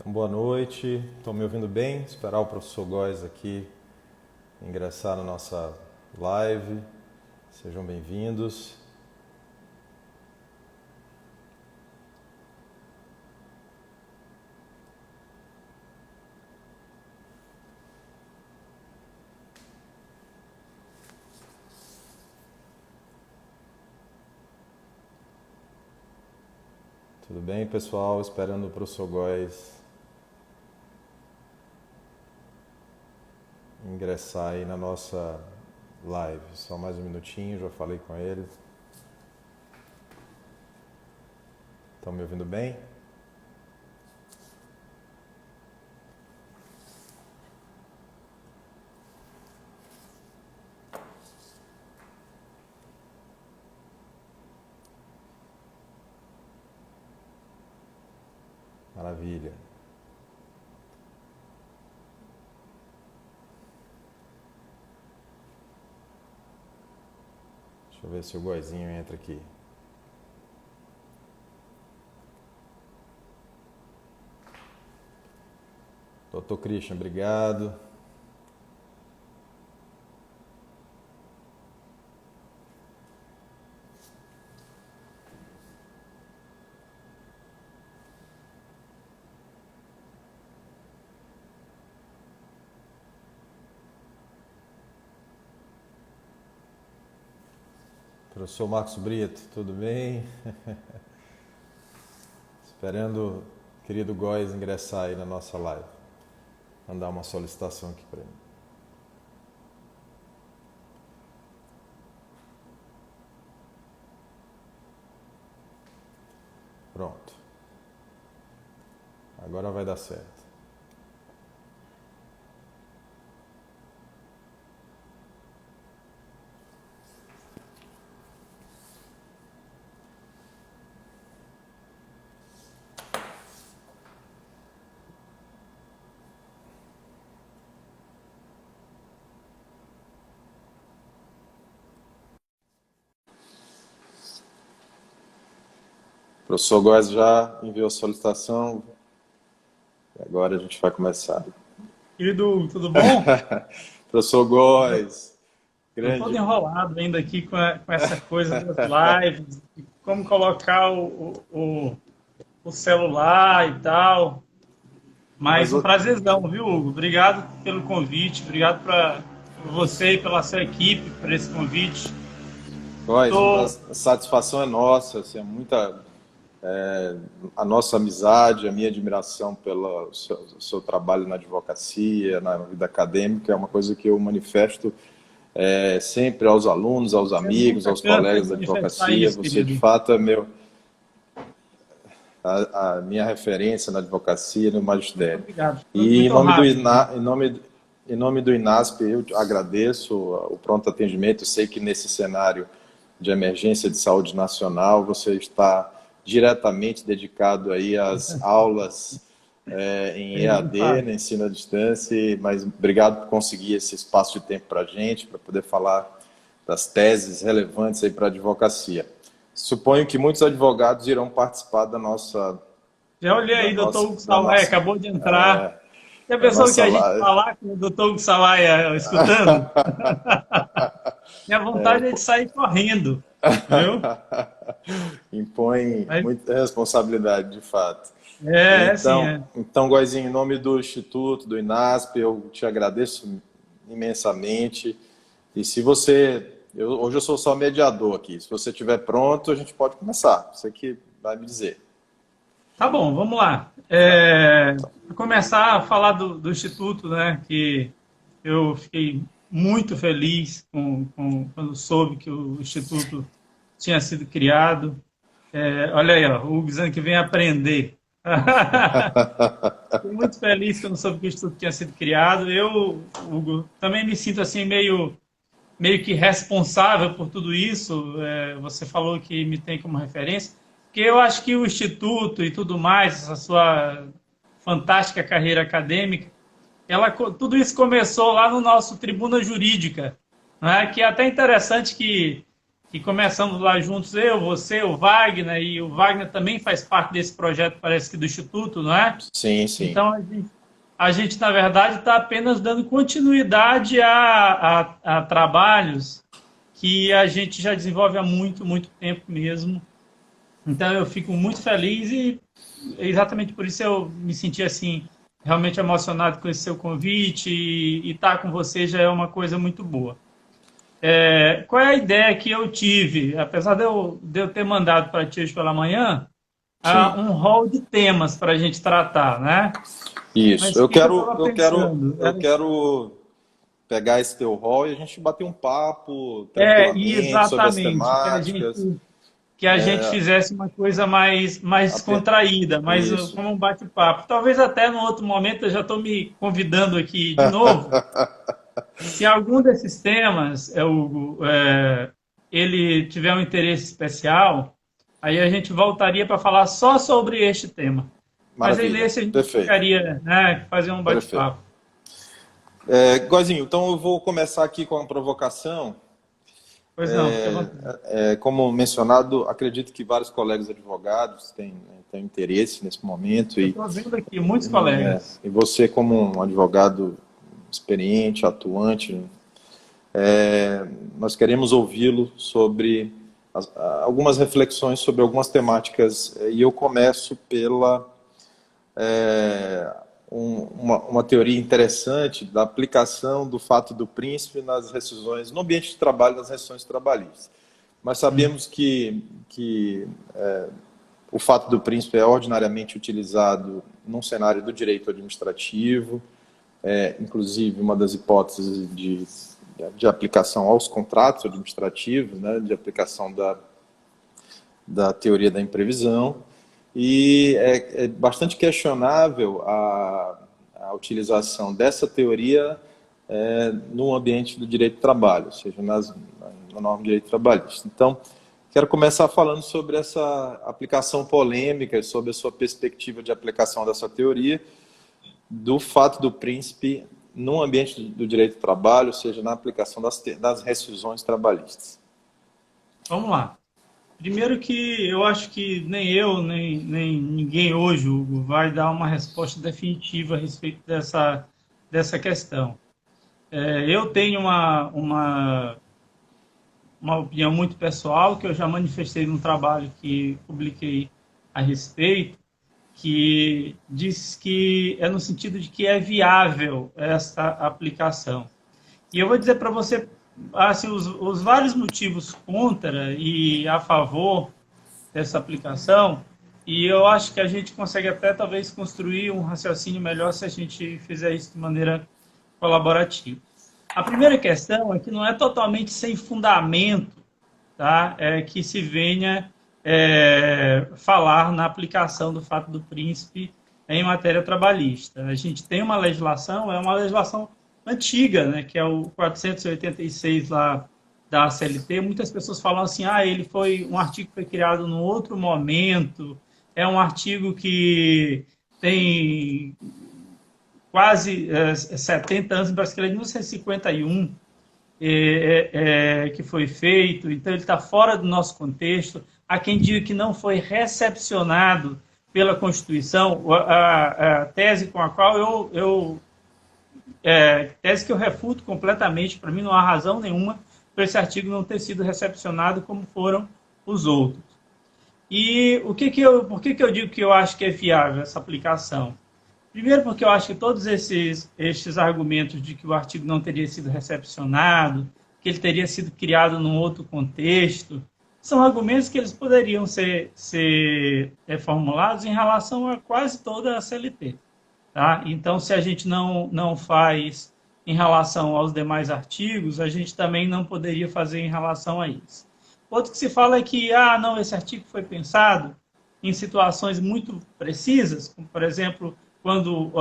Boa noite, estão me ouvindo bem? Esperar o professor Góes aqui ingressar na nossa live. Sejam bem-vindos. Tudo bem, pessoal? Esperando o professor Góes ingressar aí na nossa live. Só mais um minutinho, já falei com ele. Estão me ouvindo bem? Maravilha. Deixa eu ver se o Góesinho entra aqui. Doutor Christian, obrigado. Professor Marcos Brito, tudo bem? Esperando o querido Góes ingressar aí na nossa live. Mandar uma solicitação aqui para ele. Pronto. Agora vai dar certo. O professor Góes já enviou a solicitação. E agora a gente vai começar. Querido, tudo bom? Professor Góes, Estou todo grande. enrolado ainda aqui com essa coisa das lives, de como colocar o celular e tal. Mas, Mas um prazerzão, viu, Hugo? Obrigado pelo convite, obrigado por você e pela sua equipe por esse convite. Góes, Tô, a satisfação é nossa, assim, a nossa amizade, a minha admiração pelo seu trabalho na advocacia, na vida acadêmica, é uma coisa que eu manifesto sempre aos alunos, aos amigos, nunca aos cansa de colegas da manifestar advocacia. isso, Você, de querido. fato, é a minha referência na advocacia e no Muito magistério. obrigado. Estou E muito honrado. em nome do INASP, eu agradeço o pronto atendimento. Eu sei que nesse cenário de emergência de saúde nacional, você está diretamente dedicado aí às aulas em É, de EAD, fato. no ensino à distância, mas obrigado por conseguir esse espaço de tempo para a gente, para poder falar das teses relevantes aí para a advocacia. Suponho que muitos advogados irão participar Já olhei aí, doutor Hugo Salai, acabou de entrar. Já da pensou que nossa a gente live. falar com o doutor Hugo Salai escutando? Minha vontade é de sair correndo, viu? Impõe Mas, muita responsabilidade, de fato. é assim, Então, é. então, Goizinho, em nome do Instituto, do INASP, eu te agradeço imensamente. E se você. Hoje eu sou só mediador aqui. Se você estiver pronto, a gente pode começar. Você que vai me dizer. Tá bom, vamos lá. Para começar a falar do Instituto, né, que eu fiquei muito feliz quando soube que o Instituto tinha sido criado. Olha aí, ó, o Hugo dizendo que vem aprender. Fiquei muito feliz quando soube que o Instituto tinha sido criado. Eu, Hugo, também me sinto assim meio que responsável por tudo isso. Você falou que me tem como referência, porque eu acho que o Instituto e tudo mais, essa sua fantástica carreira acadêmica, tudo isso começou lá no nosso Tribuna Jurídica, né? Que é até interessante que que começamos lá juntos, eu, você, o Wagner, e o Wagner também faz parte desse projeto, parece que do Instituto, não é? Sim, sim. Então, a gente na verdade, está apenas dando continuidade a trabalhos que a gente já desenvolve há muito, muito tempo mesmo. Então, eu fico muito feliz e exatamente por isso eu me senti assim, realmente emocionado com esse seu convite e estar com você já é uma coisa muito boa. Qual é a ideia que eu tive? Apesar de eu ter mandado para ti hoje pela manhã, Sim. um rol de temas para a gente tratar, né? Isso. Mas o que que eu estava Eu pensando? quero pegar esse teu rol e a gente bater um papo tranquilamente sobre as Exatamente, temáticas. que a gente fizesse uma coisa mais Ape- descontraída, mais Isso. como um bate-papo. Talvez até no outro momento, eu já estou me convidando aqui de novo. Se algum desses temas, Hugo, ele tiver um interesse especial, aí a gente voltaria para falar só sobre este tema. Mas aí Maravilha. nesse a gente Perfeito. ficaria, né, fazer um Perfeito. bate-papo. Goizinho, então eu vou começar aqui com uma provocação. Pois não, fica à vontade. Como mencionado, acredito que vários colegas advogados têm interesse nesse momento Eu estou vendo aqui muitos colegas. e você como um advogado experiente, atuante, nós queremos ouvi-lo sobre algumas reflexões sobre algumas temáticas e eu começo pela uma teoria interessante da aplicação do fato do príncipe nas rescisões, no ambiente de trabalho, nas rescisões trabalhistas. Nós sabemos que o fato do príncipe é ordinariamente utilizado num cenário do direito administrativo, inclusive uma das hipóteses de aplicação aos contratos administrativos, né, de aplicação da teoria da imprevisão, e é bastante questionável a utilização dessa teoria no ambiente do direito do trabalho, ou seja, na norma de direito trabalhista. Então, quero começar falando sobre essa aplicação polêmica, sobre a sua perspectiva de aplicação dessa teoria, do fato do príncipe no ambiente do direito do trabalho, ou seja, na aplicação das rescisões trabalhistas. Vamos lá. Primeiro que eu acho que nem eu, nem ninguém hoje, Hugo, vai dar uma resposta definitiva a respeito dessa questão. Eu tenho uma opinião muito pessoal, que eu já manifestei num trabalho que publiquei a respeito, que diz que é no sentido de que é viável essa aplicação. E eu vou dizer para você assim, os vários motivos contra e a favor dessa aplicação, e eu acho que a gente consegue até talvez construir um raciocínio melhor se a gente fizer isso de maneira colaborativa. A primeira questão é que não é totalmente sem fundamento, tá? Que se venha falar na aplicação do fato do príncipe em matéria trabalhista. A gente tem uma legislação, é uma legislação antiga, né, que é o 486 lá da CLT. Muitas pessoas falam assim, ele foi um artigo que foi criado num outro momento, é um artigo que tem quase 70 anos, parece que ele é de 1951, que foi feito, então ele está fora do nosso contexto. Há quem diga que não foi recepcionado pela Constituição, a tese com a qual tese que eu refuto completamente. Para mim não há razão nenhuma para esse artigo não ter sido recepcionado como foram os outros. E por que eu digo que eu acho que é viável essa aplicação? Primeiro porque eu acho que todos estes argumentos de que o artigo não teria sido recepcionado, que ele teria sido criado num outro contexto, são argumentos que eles poderiam ser formulados em relação a quase toda a CLT. Tá? Então, se a gente não faz em relação aos demais artigos, a gente também não poderia fazer em relação a isso. Outro que se fala é que, não, esse artigo foi pensado em situações muito precisas, como, por exemplo, quando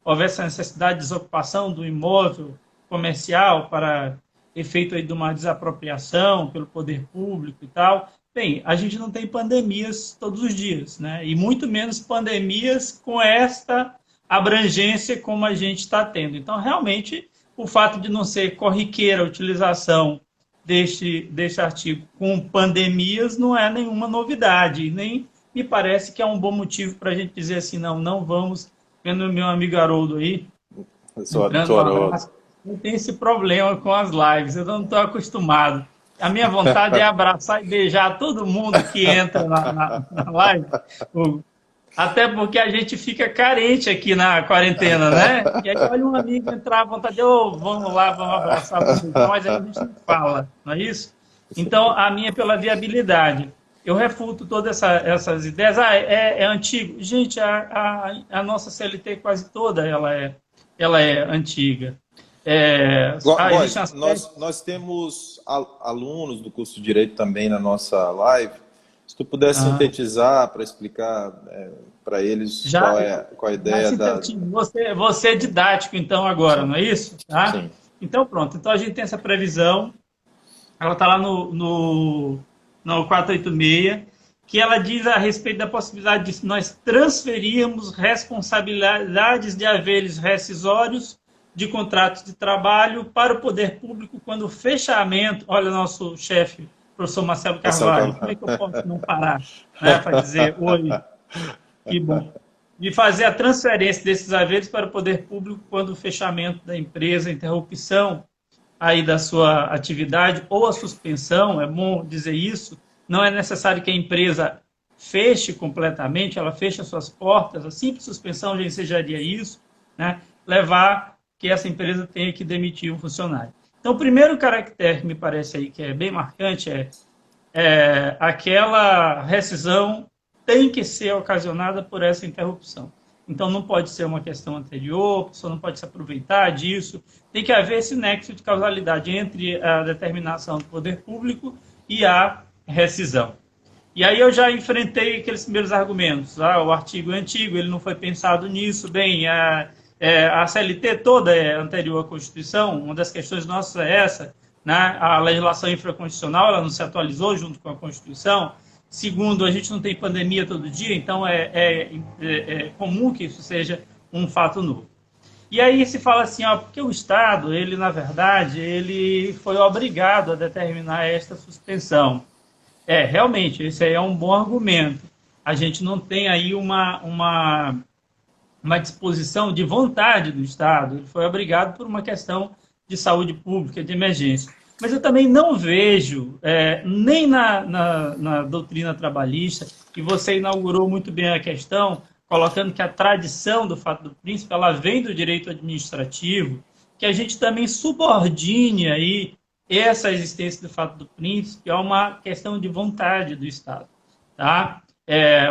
houvesse a necessidade de desocupação do imóvel comercial para efeito aí de uma desapropriação pelo poder público e tal. Bem, a gente não tem pandemias todos os dias, né? E muito menos pandemias com esta abrangência como a gente está tendo. Então, realmente, o fato de não ser corriqueira a utilização deste artigo com pandemias não é nenhuma novidade, nem me parece que é um bom motivo para a gente dizer assim, não vamos, vendo o meu amigo Haroldo aí, entrando no abraço, não tem esse problema com as lives, eu não estou acostumado. A minha vontade é abraçar e beijar todo mundo que entra na live, até porque a gente fica carente aqui na quarentena, né? E aí olha um amigo entrar à vontade, vamos lá, vamos abraçar, vamos beijar, mas aí a gente não fala, não é isso? Então, a minha é pela viabilidade. Eu refuto todas essas ideias. É antigo. Gente, a nossa CLT quase toda ela é antiga. Nós temos alunos do curso de Direito também na nossa live. Se tu puder sintetizar para explicar para eles qual a ideia da... Você é didático, então, agora, sim, não é isso? Tá? Sim. Então, pronto. Então, a gente tem essa previsão. Ela está lá no 486, que ela diz a respeito da possibilidade de nós transferirmos responsabilidades de haveres rescisórios de contratos de trabalho para o poder público quando o fechamento... Olha o nosso chefe, professor Marcelo Carvalho, como é que eu posso não parar, né, para dizer oi, que bom. De fazer a transferência desses haveres para o poder público quando o fechamento da empresa, a interrupção aí da sua atividade ou a suspensão, é bom dizer isso, não é necessário que a empresa feche completamente, ela feche as suas portas, a simples suspensão já ensejaria isso, né, levar que essa empresa tenha que demitir um funcionário. Então, o primeiro caractere que me parece aí que é bem marcante é aquela rescisão tem que ser ocasionada por essa interrupção. Então, não pode ser uma questão anterior, a pessoa não pode se aproveitar disso. Tem que haver esse nexo de causalidade entre a determinação do poder público e a rescisão. E aí eu já enfrentei aqueles primeiros argumentos. O artigo é antigo, ele não foi pensado nisso. Bem, a CLT toda é anterior à Constituição. Uma das questões nossas é essa, né? A legislação infraconstitucional ela não se atualizou junto com a Constituição. Segundo, a gente não tem pandemia todo dia, então é comum que isso seja um fato novo. E aí se fala assim, porque o Estado, ele na verdade, ele foi obrigado a determinar esta suspensão. Realmente, esse aí é um bom argumento. A gente não tem aí uma disposição de vontade do Estado, ele foi obrigado por uma questão de saúde pública, de emergência. Mas eu também não vejo, nem na doutrina trabalhista, e você inaugurou muito bem a questão, colocando que a tradição do fato do príncipe, ela vem do direito administrativo, que a gente também subordine aí essa existência do fato do príncipe a uma questão de vontade do Estado. Tá?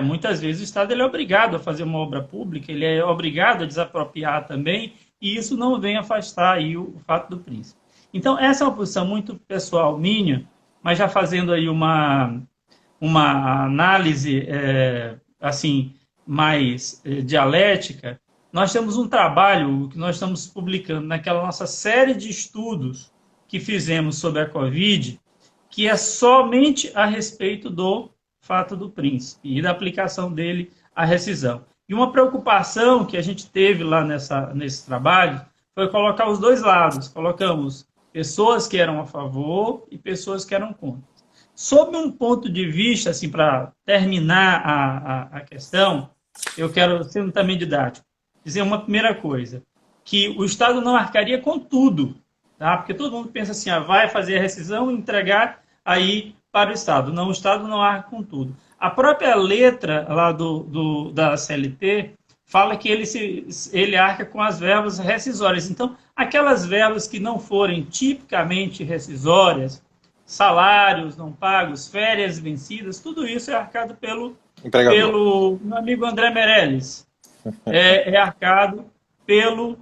Muitas vezes o Estado ele é obrigado a fazer uma obra pública, ele é obrigado a desapropriar também, e isso não vem afastar aí o fato do príncipe. Então, essa é uma posição muito pessoal minha, mas já fazendo aí uma análise assim, mais dialética, nós temos um trabalho que nós estamos publicando naquela nossa série de estudos que fizemos sobre a Covid, que é somente a respeito do fato do príncipe e da aplicação dele à rescisão. E uma preocupação que a gente teve lá nesse trabalho foi colocar os dois lados. Colocamos pessoas que eram a favor e pessoas que eram contra. Sob um ponto de vista, assim, para terminar a questão, eu quero, sendo também didático, dizer uma primeira coisa, que o Estado não arcaria com tudo, tá? Porque todo mundo pensa assim, vai fazer a rescisão e entregar aí para o Estado. Não, o Estado não arca com tudo. A própria letra lá da CLT fala que ele arca com as verbas rescisórias. Então, aquelas verbas que não forem tipicamente rescisórias, salários não pagos, férias vencidas, tudo isso é arcado pelo meu amigo André Meirelles. É arcado pelo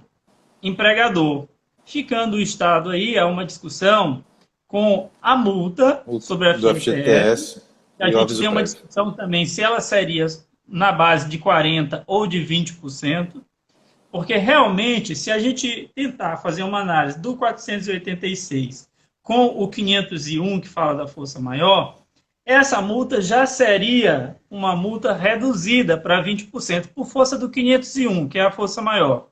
empregador. Ficando o Estado aí, há uma discussão com a multa sobre a FGTS. A gente tem uma discussão também se ela seria na base de 40% ou de 20%, porque realmente, se a gente tentar fazer uma análise do 486 com o 501, que fala da força maior, essa multa já seria uma multa reduzida para 20%, por força do 501, que é a força maior.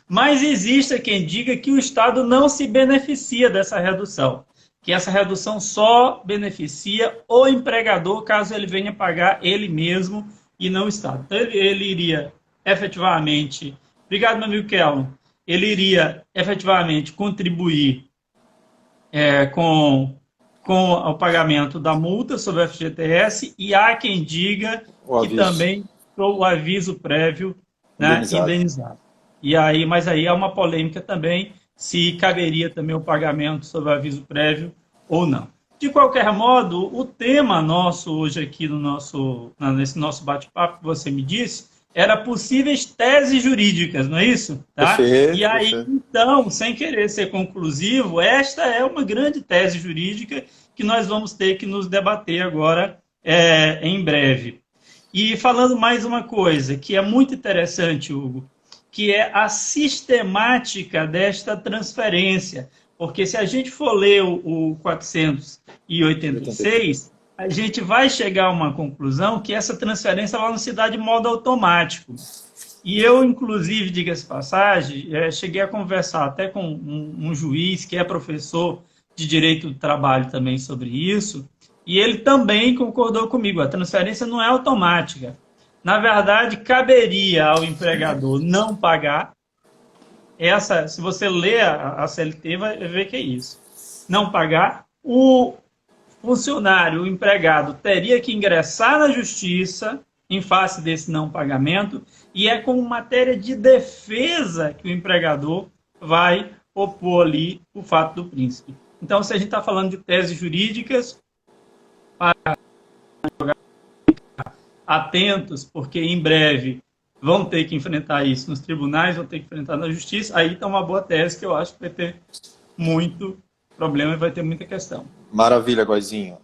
Mas existe quem diga que o Estado não se beneficia dessa redução. que essa redução só beneficia o empregador caso ele venha pagar ele mesmo e não o Estado. Então, ele iria efetivamente, obrigado, meu amigo Kelvin, ele iria efetivamente contribuir com o pagamento da multa sobre o FGTS, e há quem diga que também o aviso prévio, né, indenizado. E aí, mas aí há uma polêmica também, se caberia também o pagamento sobre o aviso prévio ou não. De qualquer modo, o tema nosso hoje aqui nesse nosso bate-papo que você me disse, era possíveis teses jurídicas, não é isso? Tá? Perfeito, e aí, perfeito. então, sem querer ser conclusivo, esta é uma grande tese jurídica que nós vamos ter que nos debater agora em breve. E falando mais uma coisa, que é muito interessante, Hugo, que é a sistemática desta transferência. Porque se a gente for ler o 486, a gente vai chegar a uma conclusão que essa transferência ela não se dá de modo automático. E eu, inclusive, diga-se passagem, cheguei a conversar até com um juiz que é professor de Direito do Trabalho também sobre isso, e ele também concordou comigo, a transferência não é automática. Na verdade, caberia ao empregador não pagar. Se você ler a CLT, vai ver que é isso. Não pagar. O funcionário, o empregado, teria que ingressar na justiça em face desse não pagamento, e é como matéria de defesa que o empregador vai opor ali o fato do príncipe. Então, se a gente está falando de teses jurídicas, atentos, porque em breve vão ter que enfrentar isso nos tribunais, vão ter que enfrentar na justiça, aí está uma boa tese que eu acho que vai ter muito problema e vai ter muita questão. Maravilha, Goizinho.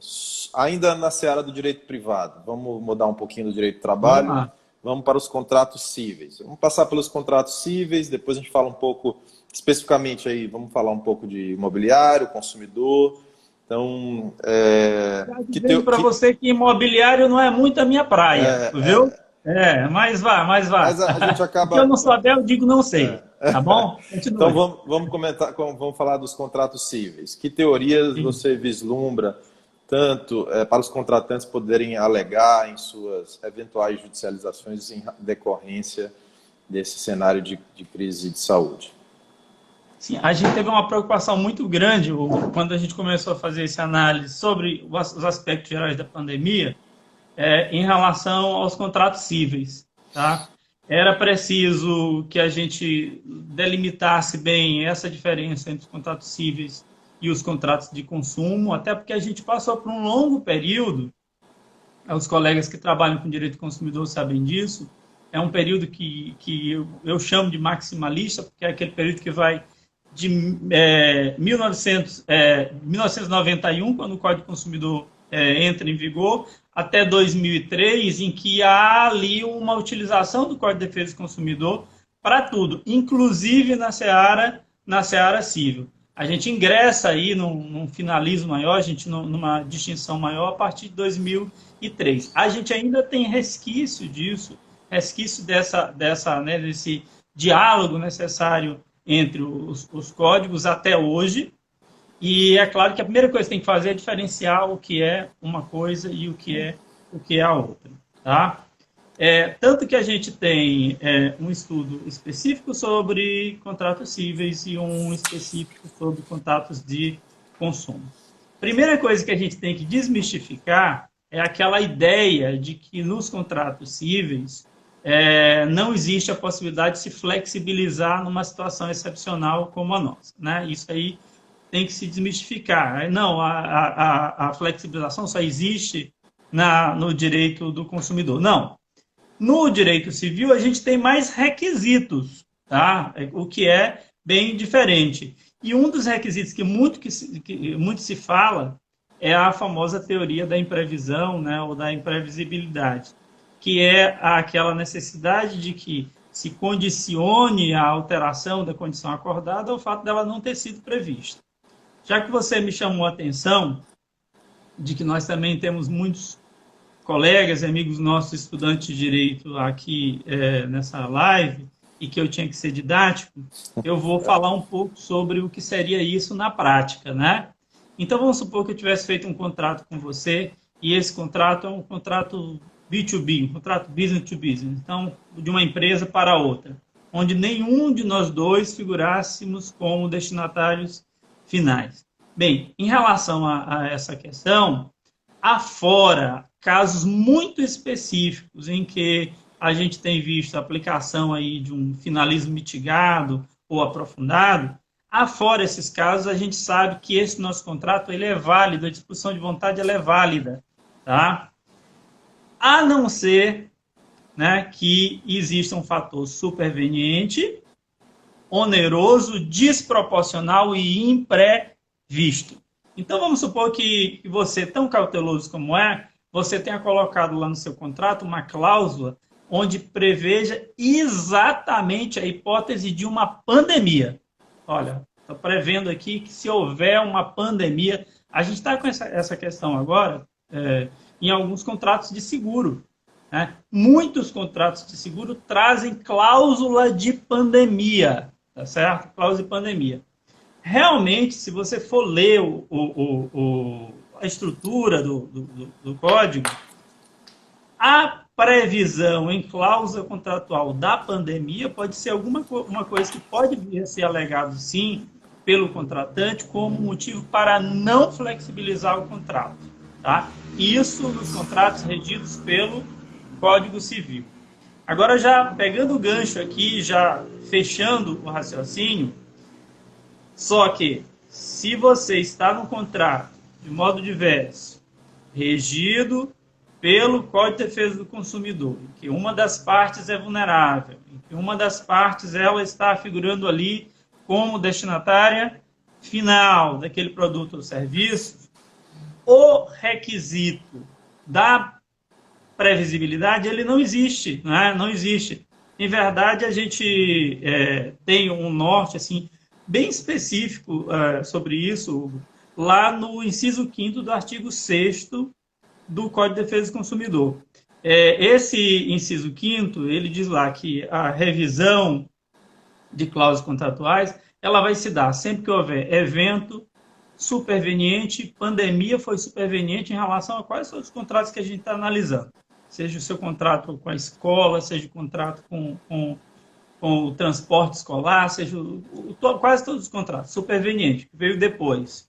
Ainda na seara do direito privado, vamos mudar um pouquinho do direito do trabalho, vamos para os contratos cíveis. Vamos passar pelos contratos cíveis, depois a gente fala um pouco, especificamente aí, vamos falar um pouco de imobiliário, consumidor. Então, para você que imobiliário não é muito a minha praia, viu? Mas vá. Mas a gente acaba... Se eu não souber, eu digo não sei. Tá bom? Continua. Então, vamos falar dos contratos cíveis. Que teorias você vislumbra, tanto para os contratantes poderem alegar em suas eventuais judicializações em decorrência desse cenário de crise de saúde? Sim, a gente teve uma preocupação muito grande quando a gente começou a fazer essa análise sobre os aspectos gerais da pandemia em relação aos contratos cíveis. Tá? Era preciso que a gente delimitasse bem essa diferença entre os contratos cíveis e os contratos de consumo, até porque a gente passou por um longo período, os colegas que trabalham com direito do consumidor sabem disso, é um período que eu chamo de maximalista, porque é aquele período que vai de 1991, quando o Código do Consumidor entra em vigor, até 2003, em que há ali uma utilização do Código de Defesa do Consumidor para tudo, inclusive na seara civil. A gente ingressa aí num finalismo maior, numa distinção maior a partir de 2003. A gente ainda tem resquício disso, desse diálogo necessário entre os códigos até hoje, e é claro que a primeira coisa que tem que fazer é diferenciar o que é uma coisa e o que é a outra. Tá? Tanto que a gente tem um estudo específico sobre contratos cíveis e um específico sobre contratos de consumo. Primeira coisa que a gente tem que desmistificar é aquela ideia de que nos contratos cíveis não existe a possibilidade de se flexibilizar numa situação excepcional como a nossa. Né? Isso aí tem que se desmistificar. Não, a flexibilização só existe no direito do consumidor. Não. No direito civil, a gente tem mais requisitos, tá? O que é bem diferente. E um dos requisitos que muito se fala é a famosa teoria da imprevisão, né, ou da imprevisibilidade, que é aquela necessidade de que se condicione a alteração da condição acordada ao fato dela não ter sido prevista. Já que você me chamou a atenção de que nós também temos muitos colegas e amigos nossos estudantes de direito aqui nessa live, e que eu tinha que ser didático, eu vou falar um pouco sobre o que seria isso na prática, né? Então, vamos supor que eu tivesse feito um contrato com você e esse contrato é um contrato B2B, um contrato business to business, então, de uma empresa para outra, onde nenhum de nós dois figurássemos como destinatários finais. Bem, em relação a essa questão, há fora casos muito específicos em que a gente tem visto a aplicação aí de um finalismo mitigado ou aprofundado. Afora esses casos, a gente sabe que esse nosso contrato ele é válido, a disposição de vontade ela é válida, tá? A não ser, né, que exista um fator superveniente, oneroso, desproporcional e imprevisto. Então, vamos supor que você, tão cauteloso como é, você tenha colocado lá no seu contrato uma cláusula onde preveja exatamente a hipótese de uma pandemia. Olha, estou prevendo aqui que se houver uma pandemia, a gente está com essa questão agora em alguns contratos de seguro. Né? Muitos contratos de seguro trazem cláusula de pandemia, tá certo? Cláusula de pandemia. Realmente, se você for ler a estrutura do código, a previsão em cláusula contratual da pandemia pode ser uma coisa que pode vir a ser alegado, sim, pelo contratante como motivo para não flexibilizar o contrato. Tá? Isso nos contratos regidos pelo Código Civil. Agora, já pegando o gancho aqui, já fechando o raciocínio, só que, se você está no contrato de modo diverso, regido pelo Código de Defesa do Consumidor, em que uma das partes é vulnerável, em que uma das partes ela está figurando ali como destinatária final daquele produto ou serviço, o requisito da previsibilidade ele não existe, né? Não existe. Em verdade, a gente tem um norte assim bem específico sobre isso, Hugo, lá no inciso 5º do artigo 6º do Código de Defesa do Consumidor. Esse inciso 5º, ele diz lá que a revisão de cláusulas contratuais, ela vai se dar sempre que houver evento superveniente, pandemia foi superveniente em relação a quais são os contratos que a gente está analisando. Seja o seu contrato com a escola, seja o contrato com o transporte escolar, seja quase todos os contratos. Superveniente, que veio depois.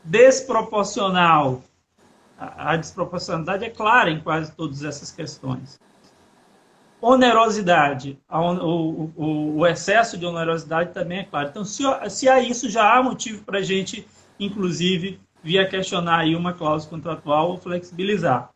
Desproporcional. A desproporcionalidade é clara em quase todas essas questões. Onerosidade. O excesso de onerosidade também é claro. Então, se há isso, já há motivo para a gente, inclusive, vir a questionar aí uma cláusula contratual ou flexibilizar.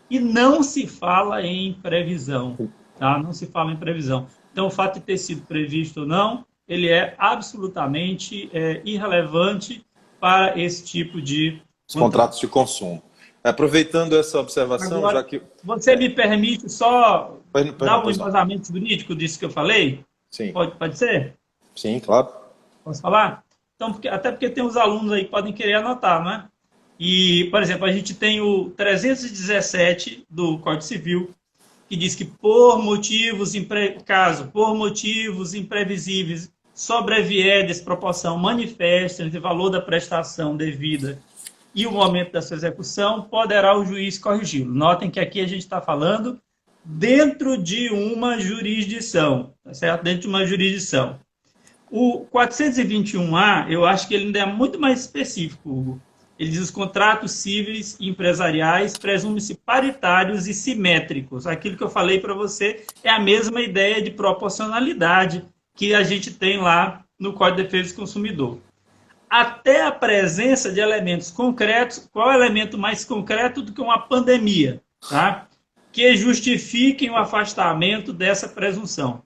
E não se fala em previsão. Tá? Não se fala em previsão. Então, o fato de ter sido previsto ou não, ele é absolutamente irrelevante para esse tipo de os contratos de consumo. Aproveitando essa observação, agora, já que... Você me permite só dar um embasamento jurídico disso que eu falei? Sim. Pode ser? Sim, claro. Posso falar? Então, até porque tem os alunos aí que podem querer anotar, né? E, por exemplo, a gente tem o 317 do Código Civil, que diz que por motivos imprevisíveis sobrevier desproporção manifesta entre o valor da prestação devida e o momento da sua execução, poderá o juiz corrigi-lo. Notem que aqui a gente está falando dentro de uma jurisdição, tá certo? Dentro de uma jurisdição. O 421A, eu acho que ele ainda é muito mais específico, Hugo. Ele diz: os contratos cíveis e empresariais presumem-se paritários e simétricos. Aquilo que eu falei para você é a mesma ideia de proporcionalidade que a gente tem lá no Código de Defesa do Consumidor. Até a presença de elementos concretos, qual é o elemento mais concreto do que uma pandemia, tá? Que justifiquem o afastamento dessa presunção.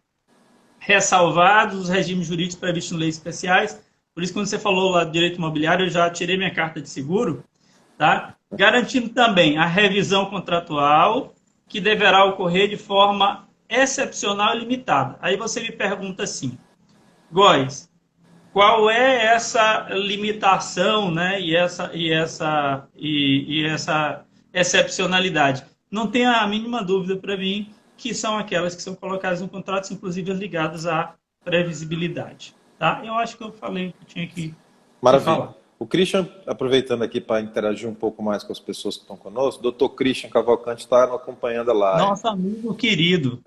Ressalvados os regimes jurídicos previstos em leis especiais. Por isso, quando você falou lá do direito imobiliário, eu já tirei minha carta de seguro, tá? Garantindo também a revisão contratual, que deverá ocorrer de forma excepcional e limitada. Aí você me pergunta assim, Góes, qual é essa limitação, né, e essa excepcionalidade? Não tenha a mínima dúvida para mim que são aquelas que são colocadas no contrato, inclusive ligadas à previsibilidade. Tá? Eu acho que eu falei o que tinha que falar. O Christian, aproveitando aqui para interagir um pouco mais com as pessoas que estão conosco, o Dr. Christian Cavalcante está acompanhando a live. Nosso amigo querido.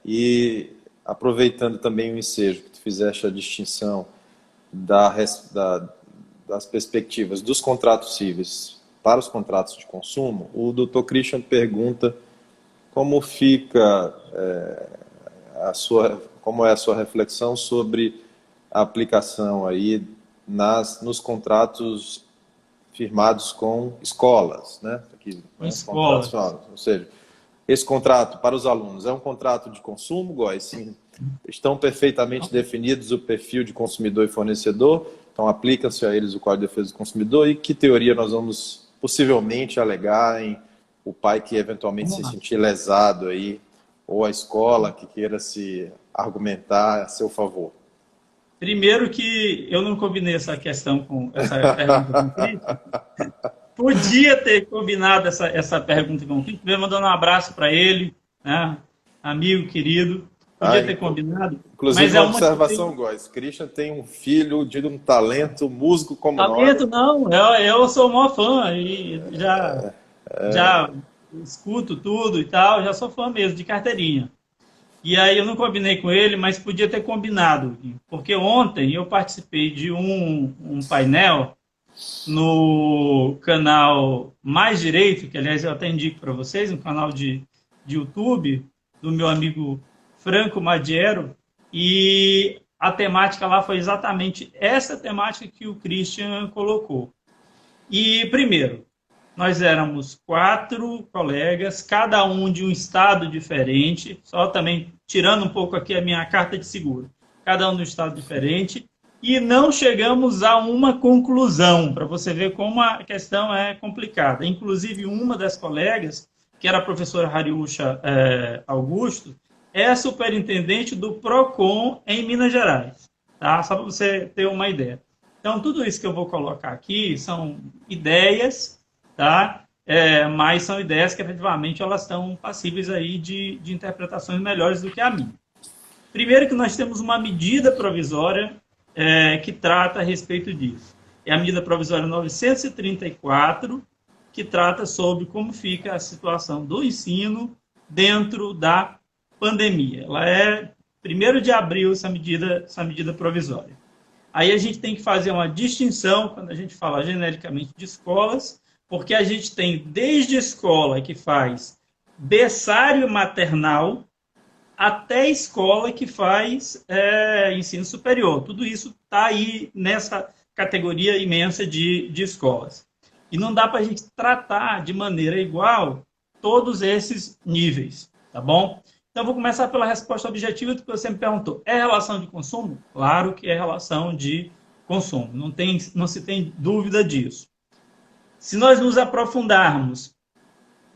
E aproveitando também o ensejo que tu fizeste a distinção das perspectivas dos contratos cíveis para os contratos de consumo, o Dr. Christian pergunta como fica como é a sua reflexão sobre a aplicação aí nos contratos firmados com escolas, né? Aqui, com escolas. Ou seja, esse contrato para os alunos é um contrato de consumo, Góis? Sim, estão perfeitamente definidos o perfil de consumidor e fornecedor, então aplica-se a eles o Código de Defesa do Consumidor, e que teoria nós vamos possivelmente alegar em o pai que eventualmente se sentir lesado aí, ou a escola que queira se argumentar a seu favor? Primeiro que eu não combinei essa questão com essa pergunta com o Cristian. Podia ter combinado essa pergunta com o Cristian. Primeiro mandando um abraço para ele, né? Amigo, querido. Podia ter combinado. Inclusive, mas uma observação, Góis. Christian tem um filho de um talento músico como nós. Talento não, eu sou o maior fã. E já escuto tudo e tal, já sou fã mesmo, de carteirinha. E aí eu não combinei com ele, mas podia ter combinado, porque ontem eu participei de um painel no canal Mais Direito, que aliás eu até indico para vocês, um canal de YouTube do meu amigo Franco Madiero, e a temática lá foi exatamente essa temática que o Christian colocou. E primeiro, nós éramos 4 colegas, cada um de um estado diferente, só também tirando um pouco aqui a minha carta de seguro, cada um de um estado diferente, e não chegamos a uma conclusão, para você ver como a questão é complicada. Inclusive, uma das colegas, que era a professora Hariusha Augusto, é superintendente do PROCON em Minas Gerais, tá? Só para você ter uma ideia. Então, tudo isso que eu vou colocar aqui são ideias, tá? Mas são ideias que efetivamente elas estão passíveis aí de interpretações melhores do que a minha. Primeiro que nós temos uma medida provisória que trata a respeito disso. É a medida provisória 934, que trata sobre como fica a situação do ensino dentro da pandemia. Ela é 1º de abril, essa medida provisória. Aí a gente tem que fazer uma distinção, quando a gente fala genericamente de escolas, porque a gente tem desde escola que faz berçário maternal até escola que faz ensino superior. Tudo isso está aí nessa categoria imensa de escolas. E não dá para a gente tratar de maneira igual todos esses níveis, tá bom? Então, vou começar pela resposta objetiva que você me perguntou. É relação de consumo? Claro que é relação de consumo. Não se tem dúvida disso. Se nós nos aprofundarmos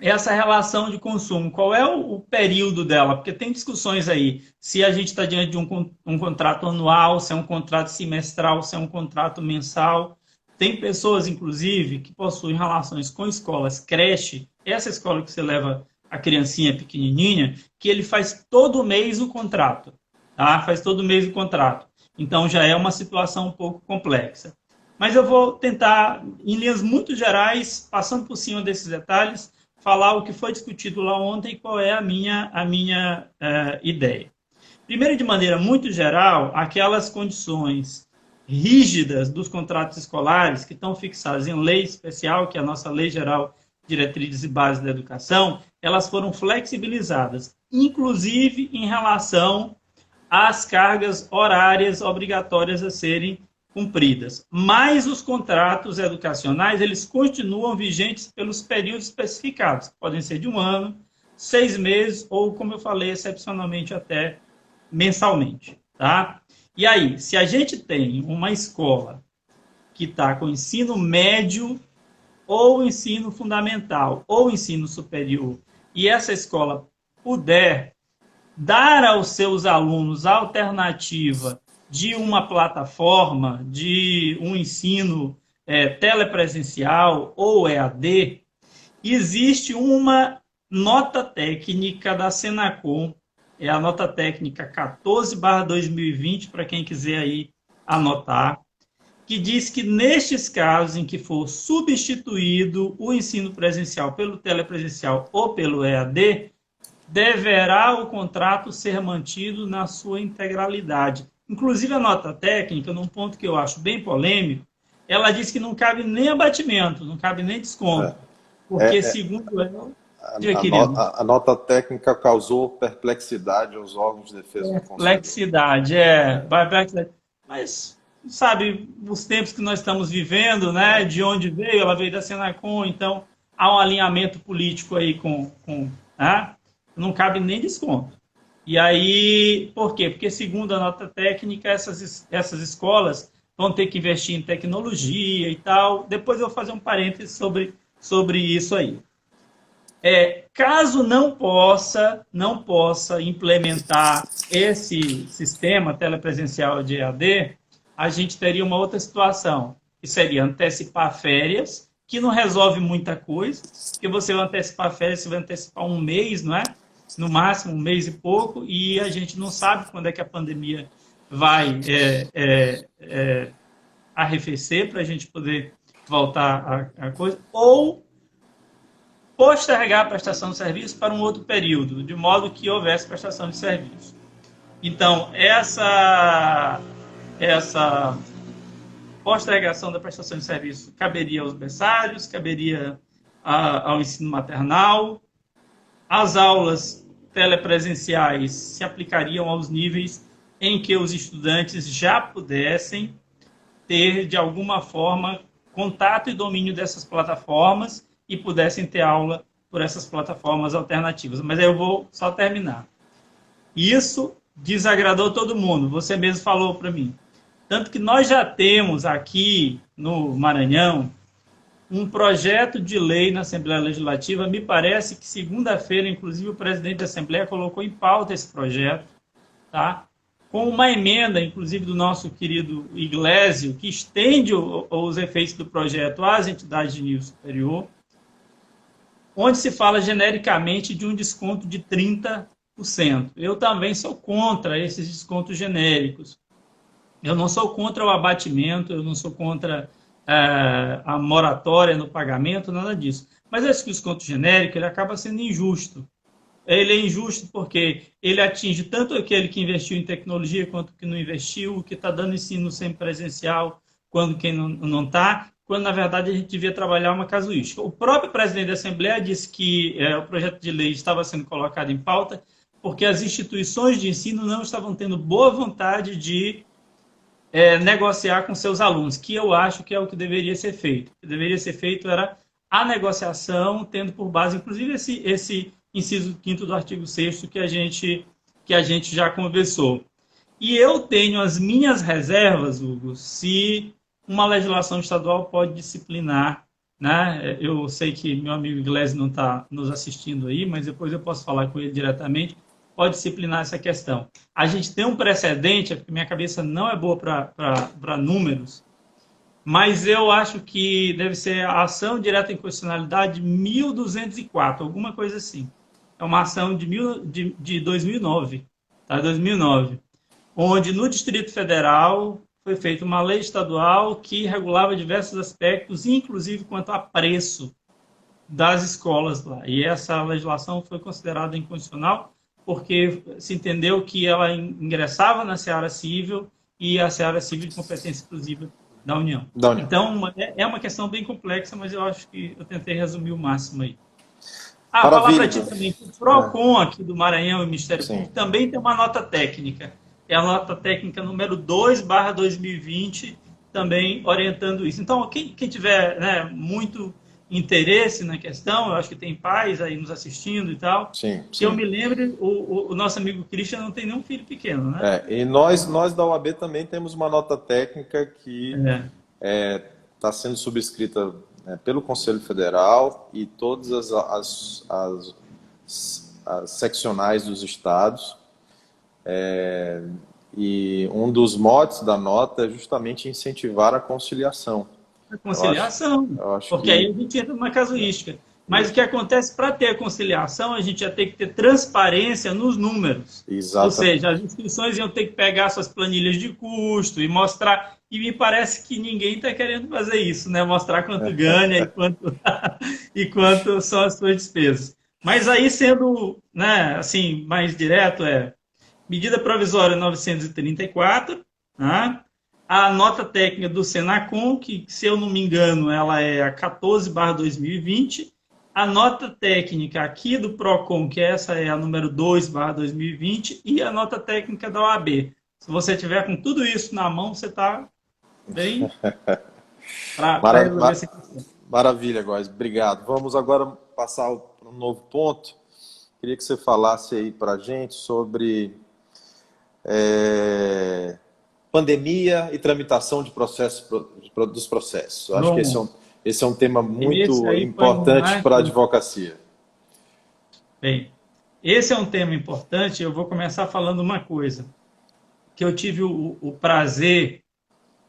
essa relação de consumo, qual é o período dela? Porque tem discussões aí, se a gente está diante de um contrato anual, se é um contrato semestral, se é um contrato mensal. Tem pessoas, inclusive, que possuem relações com escolas, creche, essa escola que você leva a criancinha pequenininha, que ele faz todo mês o contrato. Tá? Faz todo mês o contrato. Então, já é uma situação um pouco complexa. Mas eu vou tentar, em linhas muito gerais, passando por cima desses detalhes, falar o que foi discutido lá ontem e qual é a minha ideia. Primeiro, de maneira muito geral, aquelas condições rígidas dos contratos escolares que estão fixadas em lei especial, que é a nossa Lei Geral de Diretrizes e Bases da Educação, elas foram flexibilizadas, inclusive em relação às cargas horárias obrigatórias a serem cumpridas. Mas os contratos educacionais, eles continuam vigentes pelos períodos especificados. Podem ser de 1 ano, 6 meses ou, como eu falei, excepcionalmente até mensalmente. Tá? E aí, se a gente tem uma escola que está com ensino médio ou ensino fundamental ou ensino superior, e essa escola puder dar aos seus alunos a alternativa de uma plataforma, de um ensino telepresencial ou EAD, existe uma nota técnica da Senacom, é a nota técnica 14/2020, para quem quiser aí anotar, que diz que nestes casos em que for substituído o ensino presencial pelo telepresencial ou pelo EAD, deverá o contrato ser mantido na sua integralidade. Inclusive, a nota técnica, num ponto que eu acho bem polêmico, ela diz que não cabe nem abatimento, não cabe nem desconto. Porque, segundo ela... A nota técnica causou perplexidade aos órgãos de defesa do consumidor. Perplexidade, mas, sabe, os tempos que nós estamos vivendo, né, de onde veio, ela veio da Senacom, então há um alinhamento político aí né, não cabe nem desconto. E aí, por quê? Porque, segundo a nota técnica, essas escolas vão ter que investir em tecnologia e tal. Depois eu vou fazer um parênteses sobre isso aí. Caso não possa implementar esse sistema telepresencial de EAD, a gente teria uma outra situação, que seria antecipar férias, que não resolve muita coisa, porque você vai antecipar férias, você vai antecipar um mês, não é? No máximo um mês e pouco, e a gente não sabe quando é que a pandemia vai arrefecer para a gente poder voltar a coisa, ou postergar a prestação de serviço para um outro período, de modo que houvesse prestação de serviço. Então, essa postergação da prestação de serviço caberia aos berçários, caberia ao ensino maternal. As aulas telepresenciais se aplicariam aos níveis em que os estudantes já pudessem ter, de alguma forma, contato e domínio dessas plataformas e pudessem ter aula por essas plataformas alternativas. Mas aí eu vou só terminar. Isso desagradou todo mundo, você mesmo falou para mim. Tanto que nós já temos aqui no Maranhão um projeto de lei na Assembleia Legislativa, me parece que segunda-feira, inclusive, o presidente da Assembleia colocou em pauta esse projeto, tá? Com uma emenda, inclusive, do nosso querido Iglesio, que estende os efeitos do projeto às entidades de nível superior, onde se fala genericamente de um desconto de 30%. Eu também sou contra esses descontos genéricos. Eu não sou contra o abatimento, eu não sou contra a moratória no pagamento, nada disso. Mas esse desconto genérico ele acaba sendo injusto. Ele é injusto porque ele atinge tanto aquele que investiu em tecnologia quanto que não investiu, o que está dando ensino semipresencial, quando quem não está, quando na verdade a gente devia trabalhar uma casuística. O próprio presidente da Assembleia disse que o projeto de lei estava sendo colocado em pauta porque as instituições de ensino não estavam tendo boa vontade de negociar com seus alunos, que eu acho que é o que deveria ser feito. O que deveria ser feito era a negociação, tendo por base, inclusive, esse inciso 5º do artigo 6º que a gente já conversou. E eu tenho as minhas reservas, Hugo, se uma legislação estadual pode disciplinar, né? Eu sei que meu amigo Iglesias não está nos assistindo aí, mas depois eu posso falar com ele diretamente, pode disciplinar essa questão. A gente tem um precedente, porque minha cabeça não é boa para números, mas eu acho que deve ser a ação direta em constitucionalidade 1204, alguma coisa assim. É uma ação de 2009, tá? 2009, onde no Distrito Federal foi feita uma lei estadual que regulava diversos aspectos, inclusive quanto a preço das escolas lá. E essa legislação foi considerada inconstitucional porque se entendeu que ela ingressava na seara civil e a seara civil de competência exclusiva da União. Então, é uma questão bem complexa, mas eu acho que eu tentei resumir o máximo aí. Falar para ti também, o PROCON aqui do Maranhão e o Ministério Público também tem uma nota técnica. É a nota técnica número 2/2020, também orientando isso. Então, quem tiver muito interesse na questão, eu acho que tem pais aí nos assistindo e tal. Sim. Que eu me lembre, o nosso amigo Christian não tem nenhum filho pequeno, né? E nós da OAB também temos uma nota técnica que está sendo subscrita pelo Conselho Federal e todas as seccionais dos estados. E um dos motes da nota é justamente incentivar a conciliação. A conciliação, porque aí a gente entra numa casuística. Mas o que acontece, para ter a conciliação, a gente ia ter que ter transparência nos números. Exatamente. Ou seja, as instituições iam ter que pegar suas planilhas de custo e mostrar. E me parece que ninguém está querendo fazer isso, né? Mostrar quanto ganha e quanto são as suas despesas. Mas aí, sendo, né, assim, mais direto, medida provisória 934, né? A nota técnica do Senacom, que, se eu não me engano, ela é a 14/2020. A nota técnica aqui do PROCON, que essa é a número 2/2020, e a nota técnica da OAB. Se você tiver com tudo isso na mão, você está bem para resolver essa questão. Maravilha, Góes. Obrigado. Vamos agora passar para um novo ponto. Queria que você falasse aí para a gente sobre pandemia e tramitação de dos processos. Eu acho que esse é um tema muito importante para a advocacia. Bem, esse é um tema importante. Eu vou começar falando uma coisa, que eu tive o prazer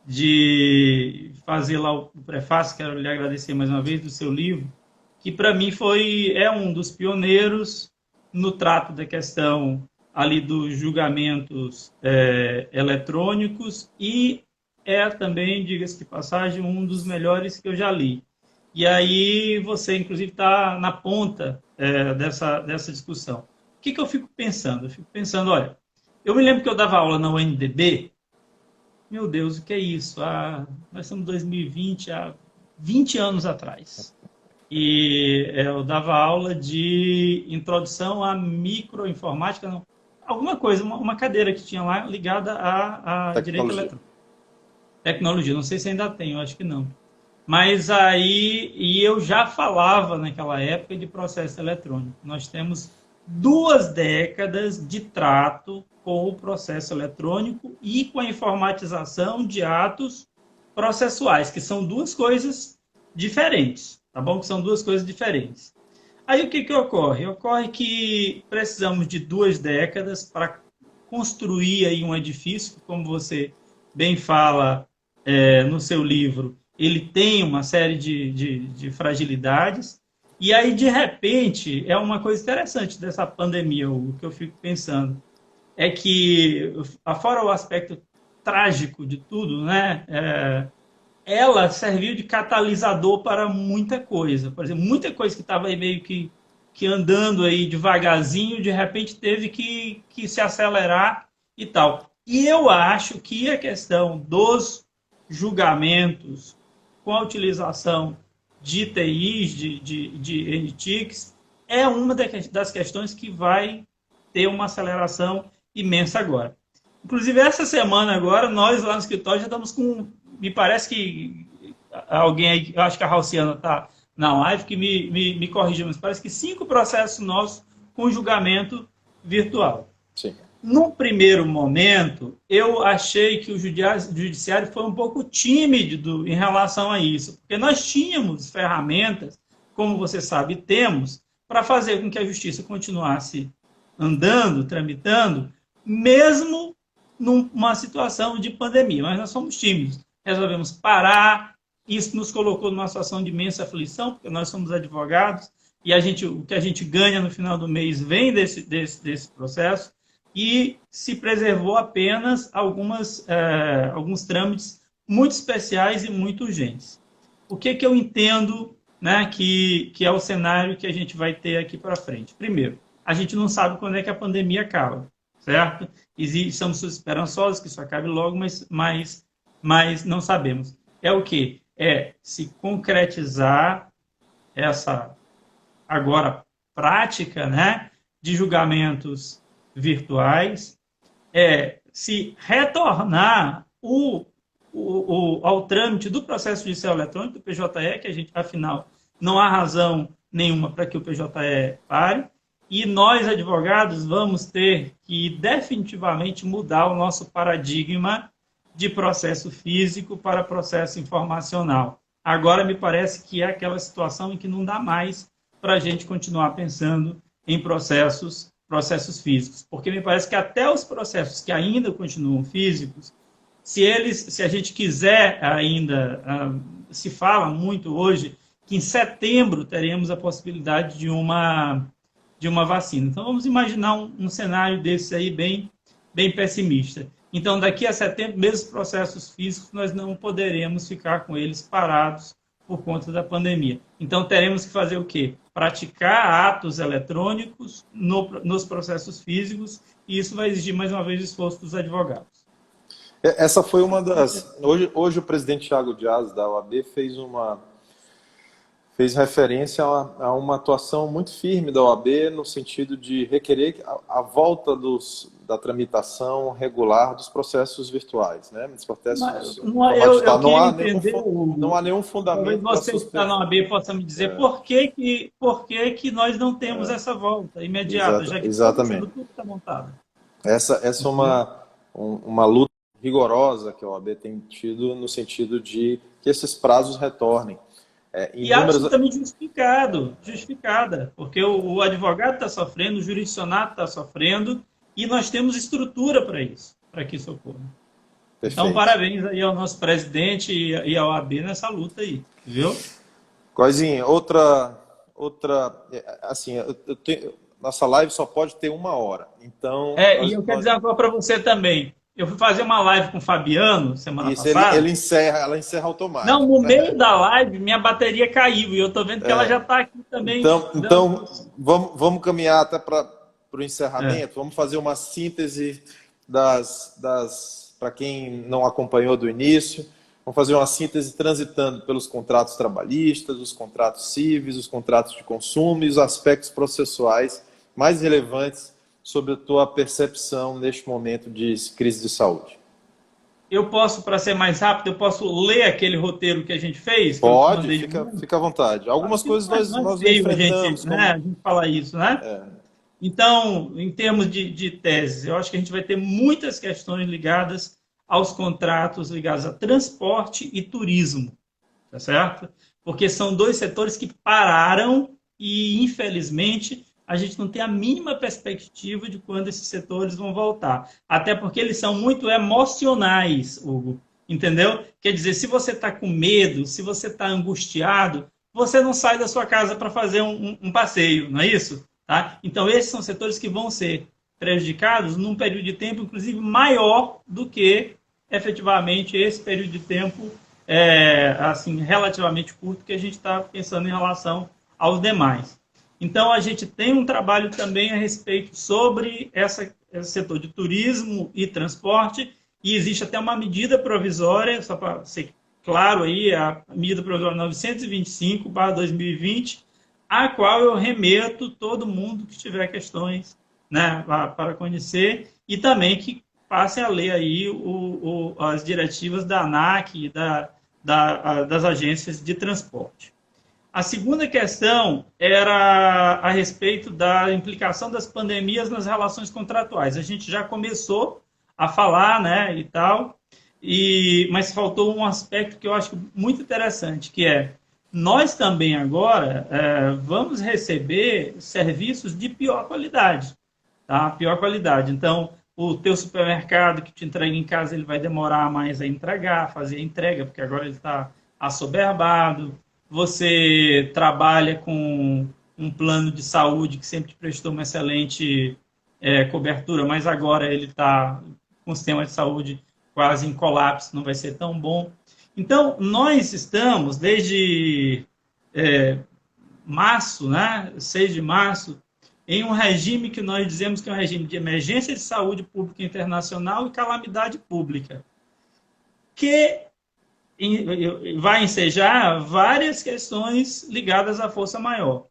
de fazer lá o prefácio, quero lhe agradecer mais uma vez, do seu livro, que para mim é um dos pioneiros no trato da questão ali dos julgamentos eletrônicos e também, diga-se de passagem, um dos melhores que eu já li. E aí você, inclusive, está na ponta dessa discussão. O que eu fico pensando? Eu fico pensando, olha, eu me lembro que eu dava aula na UNDB. Meu Deus, o que é isso? Nós estamos em 2020, há 20 anos atrás. E eu dava aula de introdução à microinformática, não, alguma coisa, uma cadeira que tinha lá ligada a direito eletrônico. Tecnologia, não sei se ainda tem, eu acho que não. Mas aí, eu já falava naquela época de processo eletrônico. Nós temos 2 décadas de trato com o processo eletrônico e com a informatização de atos processuais, que são 2 coisas diferentes, tá bom? Que são 2 coisas diferentes. Aí o que ocorre? Ocorre que precisamos de 2 décadas para construir aí um edifício, como você bem fala no seu livro, ele tem uma série de fragilidades. E aí, de repente, é uma coisa interessante dessa pandemia, o que eu fico pensando, é que, fora o aspecto trágico de tudo, né, ela serviu de catalisador para muita coisa. Por exemplo, muita coisa que estava aí meio que andando aí devagarzinho, de repente teve que se acelerar e tal. E eu acho que a questão dos julgamentos com a utilização de TIs, de NTICs, é uma das questões que vai ter uma aceleração imensa agora. Inclusive, essa semana agora, nós lá no escritório já estamos com... Me parece que alguém aí, eu acho que a Rauciana está na live, que me corrija, mas parece que 5 processos nossos com julgamento virtual. Sim. Num primeiro momento, eu achei que o judiciário foi um pouco tímido em relação a isso, porque nós tínhamos ferramentas, como você sabe, temos, para fazer com que a justiça continuasse andando, tramitando, mesmo numa situação de pandemia. Mas nós somos tímidos, resolvemos parar, isso nos colocou numa situação de imensa aflição, porque nós somos advogados, e o que a gente ganha no final do mês vem desse processo, e se preservou apenas alguns trâmites muito especiais e muito urgentes. O que eu entendo, né, que é o cenário que a gente vai ter aqui para frente? Primeiro, a gente não sabe quando é que a pandemia acaba, certo? Estamos esperançosos que isso acabe logo, mas não sabemos. É o quê? É se concretizar essa, agora, prática, né, de julgamentos virtuais, se retornar ao trâmite do processo judicial eletrônico, do PJE, que a gente, afinal, não há razão nenhuma para que o PJE pare, e nós, advogados, vamos ter que definitivamente mudar o nosso paradigma de processo físico para processo informacional. Agora, me parece que é aquela situação em que não dá mais para a gente continuar pensando em processos físicos, porque me parece que até os processos que ainda continuam físicos, se a gente quiser ainda, se fala muito hoje que em setembro teremos a possibilidade de uma vacina. Então, vamos imaginar um cenário desse aí bem pessimista. Então, daqui a setembro, mesmo os processos físicos, nós não poderemos ficar com eles parados por conta da pandemia. Então, teremos que fazer o quê? Praticar atos eletrônicos nos processos físicos, e isso vai exigir, mais uma vez, o esforço dos advogados. Essa foi uma das... Hoje o presidente Thiago Dias, da OAB, fez referência a uma atuação muito firme da OAB no sentido de requerer a volta da tramitação regular dos processos virtuais, né? Dos processos, não há nenhum fundamento para você que está na OAB possa me dizer por que nós não temos essa volta imediata, já que tudo está montado. Essa é uma luta rigorosa que a OAB tem tido no sentido de que esses prazos retornem. E absolutamente justificada, porque o advogado está sofrendo, o jurisdicionado está sofrendo, e nós temos estrutura para isso, para que isso ocorra. Perfeito. Então, parabéns aí ao nosso presidente e ao OAB nessa luta aí, viu? Coisinha, assim, nossa live só pode ter 1 hora, então... E eu quero dizer uma coisa para você também. Eu fui fazer uma live com o Fabiano semana passada. Ela encerra automático. Não, no meio da live, minha bateria caiu e eu estou vendo que ela já está aqui também. Então vamos caminhar até para o encerramento. Vamos fazer uma síntese para quem não acompanhou do início. Vamos fazer uma síntese transitando pelos contratos trabalhistas, os contratos cíveis, os contratos de consumo e os aspectos processuais mais relevantes sobre a tua percepção neste momento de crise de saúde. Eu posso, para ser mais rápido, eu posso ler aquele roteiro que a gente fez? Pode, fica à vontade. Algumas coisas nós enfrentamos. A gente fala isso, né? Então, em termos de teses, eu acho que a gente vai ter muitas questões ligadas aos contratos ligados a transporte e turismo, tá certo? Porque são 2 setores que pararam e, infelizmente, a gente não tem a mínima perspectiva de quando esses setores vão voltar. Até porque eles são muito emocionais, Hugo. Entendeu? Quer dizer, se você está com medo, se você está angustiado, você não sai da sua casa para fazer um passeio, não é isso? Tá? Então, esses são setores que vão ser prejudicados num período de tempo, inclusive, maior do que, efetivamente, esse período de tempo assim, relativamente curto que a gente está pensando em relação aos demais. Então, a gente tem um trabalho também a respeito sobre esse setor de turismo e transporte, e existe até uma medida provisória, só para ser claro aí, a medida provisória 925/2020, a qual eu remeto todo mundo que tiver questões, né, para conhecer, e também que passe a ler aí as diretivas da ANAC e das agências de transporte. A segunda questão era a respeito da implicação das pandemias nas relações contratuais. A gente já começou a falar, né, e tal, mas faltou um aspecto que eu acho muito interessante, que é, nós também agora vamos receber serviços de pior qualidade, tá? Pior qualidade. Então, o teu supermercado que te entrega em casa, ele vai demorar mais a entregar, fazer a entrega, porque agora ele está assoberbado. Você trabalha com um plano de saúde que sempre te prestou uma excelente cobertura, mas agora ele está com o sistema de saúde quase em colapso, não vai ser tão bom. Então, nós estamos, desde março, né, 6 de março, em um regime que nós dizemos que é um regime de emergência de saúde pública internacional e calamidade pública, que vai ensejar várias questões ligadas à força maior.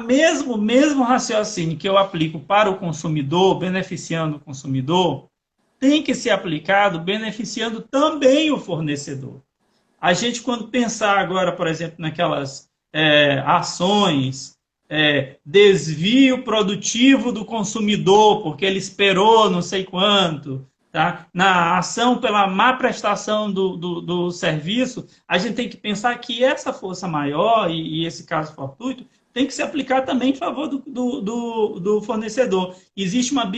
Mesmo raciocínio que eu aplico para o consumidor, beneficiando o consumidor, tem que ser aplicado beneficiando também o fornecedor. A gente, quando pensar agora, por exemplo, naquelas ações, desvio produtivo do consumidor, porque ele esperou não sei quanto, tá? Na ação pela má prestação do serviço, a gente tem que pensar que essa força maior, e esse caso fortuito, tem que se aplicar também em favor do fornecedor. Existe uma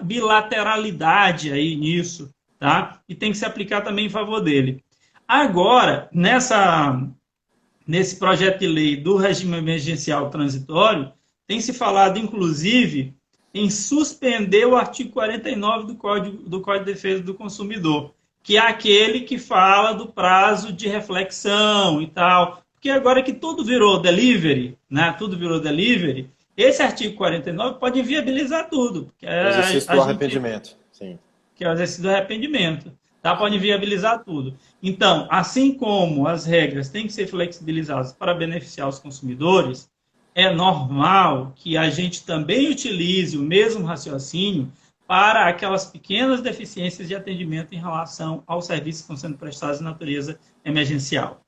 bilateralidade aí nisso, tá? E tem que se aplicar também em favor dele. Agora, nesse projeto de lei do regime emergencial transitório, tem se falado, inclusive, em suspender o artigo 49 do Código de Defesa do Consumidor, que é aquele que fala do prazo de reflexão e tal. Porque agora que tudo virou delivery, né? Tudo virou delivery, esse artigo 49 pode inviabilizar tudo. O exercício do arrependimento. Sim. Que é o exercício do arrependimento. Tá? Pode inviabilizar tudo. Então, assim como as regras têm que ser flexibilizadas para beneficiar os consumidores, é normal que a gente também utilize o mesmo raciocínio para aquelas pequenas deficiências de atendimento em relação aos serviços que estão sendo prestados de natureza emergencial.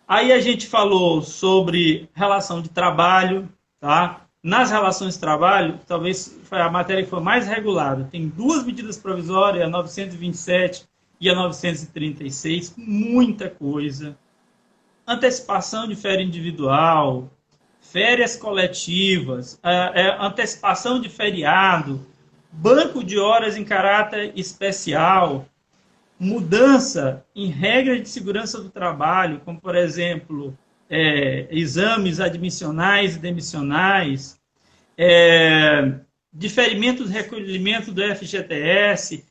Aí a gente falou sobre relação de trabalho, tá? Nas relações de trabalho, talvez foi a matéria que foi mais regulada. Tem duas medidas provisórias, a 927 e a 936, muita coisa. Antecipação de férias individual, férias coletivas, antecipação de feriado, banco de horas em caráter especial, mudança em regras de segurança do trabalho, como, por exemplo, exames admissionais e demissionais, diferimento do recolhimento do FGTS,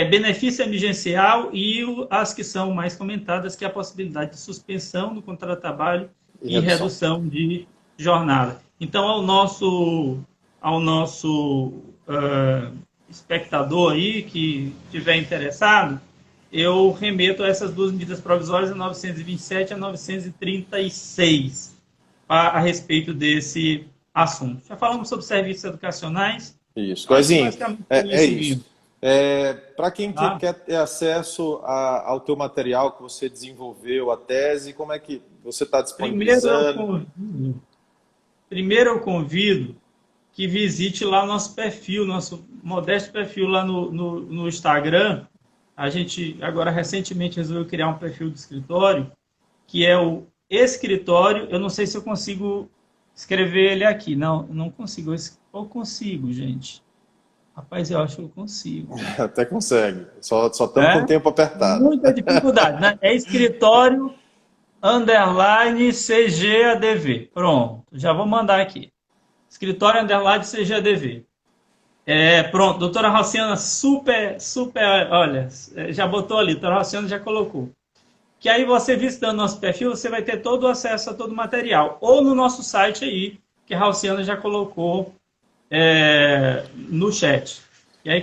benefício emergencial e as que são mais comentadas, que é a possibilidade de suspensão do contrato de trabalho e redução de jornada. Então, ao nosso espectador aí que estiver interessado, eu remeto a essas duas medidas provisórias, a 927 e a 936, a respeito desse assunto. Já falamos sobre serviços educacionais. Isso, Goizinho, é isso. Para quem quer ter acesso ao teu material que você desenvolveu, a tese, como é que você está disponibilizando? Primeiro eu convido que visite lá nosso perfil, nosso modesto perfil lá no Instagram. A gente agora recentemente resolveu criar um perfil do escritório, que é o Escritório. Eu não sei se eu consigo escrever ele aqui. Não consigo. Ou consigo, gente. Rapaz, eu acho que eu consigo. Até consegue. Só estamos com o tempo apertado. Muita dificuldade, né? É Escritório _CGADV. Pronto, já vou mandar aqui. Escritório _CGADV. Pronto, doutora Ralciana, super, olha, já botou ali, doutora Ralciana já colocou. Que aí você visitando nosso perfil, você vai ter todo o acesso a todo o material. Ou no nosso site aí, que a Ralciana já colocou no chat. E aí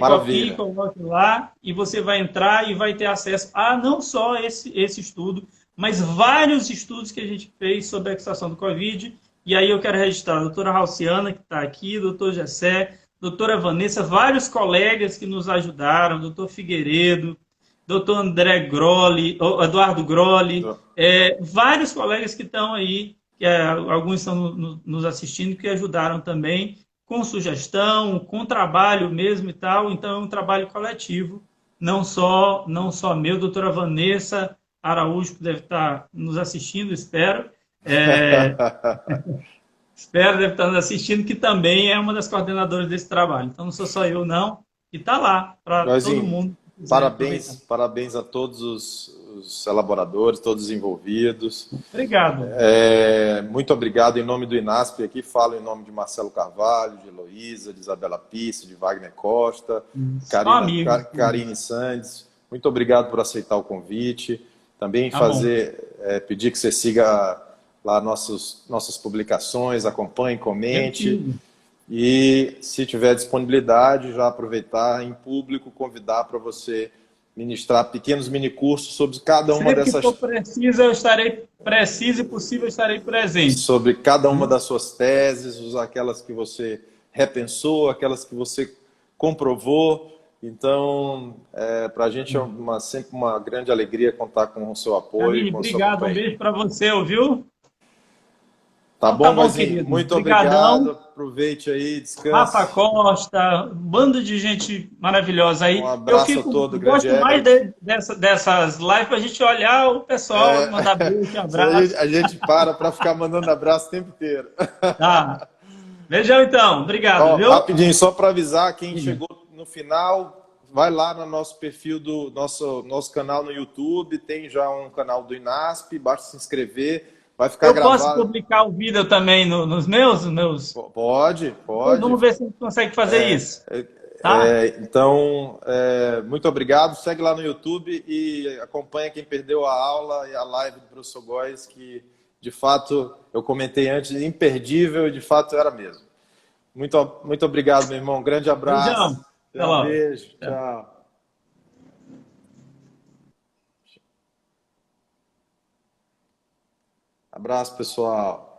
coloque lá e você vai entrar e vai ter acesso a não só esse estudo, mas vários estudos que a gente fez sobre a situação do Covid. E aí eu quero registrar a doutora Ralciana, que está aqui, doutor Gessé, doutora Vanessa, vários colegas que nos ajudaram, doutor Figueiredo, doutor André Grolli, Eduardo Grolli, vários colegas que estão aí, alguns estão nos assistindo, que ajudaram também com sugestão, com trabalho mesmo e tal. Então é um trabalho coletivo, não só meu, doutora Vanessa Araújo, que deve estar nos assistindo, espero. Espero, deve estar nos assistindo, que também é uma das coordenadoras desse trabalho. Então não sou só eu, não. E está lá para todo mundo. Parabéns a todos os elaboradores, todos os envolvidos. Obrigado. Muito obrigado em nome do INASP. Aqui falo em nome de Marcelo Carvalho, de Heloísa, de Isabela Pisse, de Wagner Costa, Karine Sandes. Muito obrigado por aceitar o convite. Também pedir que você siga lá nossas publicações, acompanhe, comente. E, se tiver disponibilidade, já aproveitar em público, convidar para você ministrar pequenos minicursos sobre cada uma dessas... Sempre que for preciso, eu estarei preciso e possível, eu estarei presente. Sobre cada uma das suas teses, aquelas que você repensou, aquelas que você comprovou. Então, para a gente é sempre uma grande alegria contar com o seu apoio. Aline, obrigado, um beijo para você, ouviu? Tá bom, Goizinho? Muito obrigado. Aproveite aí, descanse. Rafa Costa, bando de gente maravilhosa aí. Um abraço a todo, grande gosto mais dessas lives para a gente olhar o pessoal, mandar beijo, abraço. A gente para ficar mandando abraço o tempo inteiro. Tá. Beijão então, obrigado. Viu? Rapidinho, só para avisar quem chegou no final, vai lá no nosso perfil do nosso canal no YouTube, tem já um canal do INASP, basta se inscrever, vai ficar Eu posso gravado. publicar o vídeo também nos meus? Pode, Pois pode. vamos ver se a gente consegue fazer isso, tá? Então, muito obrigado. Segue lá no YouTube e acompanha quem perdeu a aula e a live do professor Góes, que de fato, eu comentei antes, imperdível e de fato era mesmo. Muito obrigado, meu irmão. Um grande abraço. Beijão. Até Um logo. beijo. Tchau. Tchau. Abraço, pessoal.